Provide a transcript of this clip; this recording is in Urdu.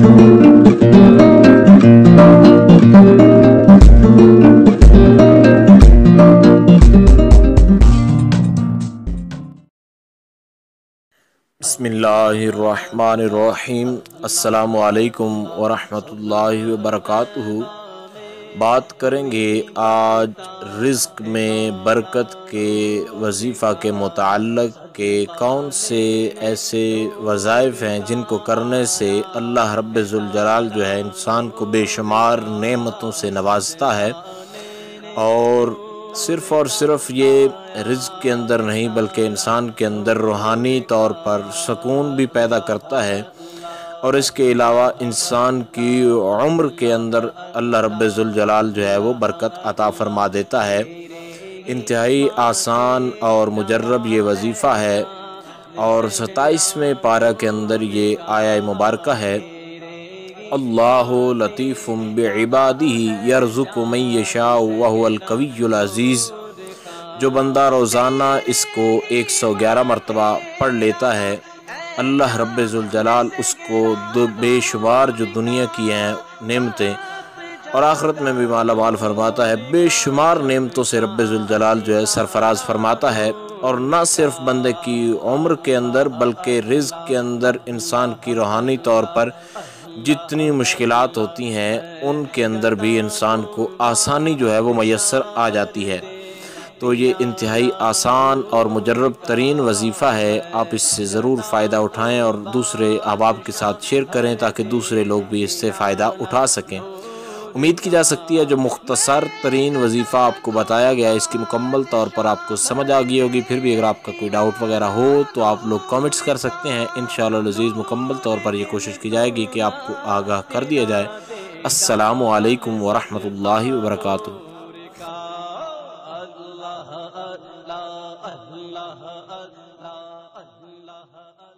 بسم اللہ الرحمن الرحیم۔ السلام علیکم ورحمۃ اللہ وبرکاتہ۔ بات کریں گے آج رزق میں برکت کے وظیفہ کے متعلق کہ کون سے ایسے وظائف ہیں جن کو کرنے سے اللہ رب ذوالجلال جو ہے انسان کو بے شمار نعمتوں سے نوازتا ہے، اور صرف یہ رزق کے اندر نہیں بلکہ انسان کے اندر روحانی طور پر سکون بھی پیدا کرتا ہے، اور اس کے علاوہ انسان کی عمر کے اندر اللہ رب ذوالجلال جو ہے وہ برکت عطا فرما دیتا ہے۔ انتہائی آسان اور مجرب یہ وظیفہ ہے، اور 27ویں پارہ کے اندر یہ آیہ مبارکہ ہے، اللہ لطیف بعبادہ یرزق من یشاء وہو القوی العزیز۔ جو بندہ روزانہ اس کو 111 مرتبہ پڑھ لیتا ہے، اللہ رب ذوالجلال اس کو بے شمار جو دنیا کی ہیں نعمتیں اور آخرت میں بھی مالا مال فرماتا ہے، بے شمار نعمتوں سے رب ذوالجلال جو ہے سرفراز فرماتا ہے، اور نہ صرف بندے کی عمر کے اندر بلکہ رزق کے اندر انسان کی روحانی طور پر جتنی مشکلات ہوتی ہیں ان کے اندر بھی انسان کو آسانی جو ہے وہ میسر آ جاتی ہے۔ تو یہ انتہائی آسان اور مجرب ترین وظیفہ ہے، آپ اس سے ضرور فائدہ اٹھائیں اور دوسرے احباب کے ساتھ شیئر کریں تاکہ دوسرے لوگ بھی اس سے فائدہ اٹھا سکیں۔ امید کی جا سکتی ہے جو مختصر ترین وظیفہ آپ کو بتایا گیا ہے اس کی مکمل طور پر آپ کو سمجھ آ گئی ہوگی۔ پھر بھی اگر آپ کا کوئی ڈاؤٹ وغیرہ ہو تو آپ لوگ کامنٹس کر سکتے ہیں، انشاءاللہ العزیز مکمل طور پر یہ کوشش کی جائے گی کہ آپ کو آگاہ کر دیا جائے۔ السلام علیکم ورحمۃ اللہ وبرکاتہ۔ اللہ اللہ اللہ اللہ اللہ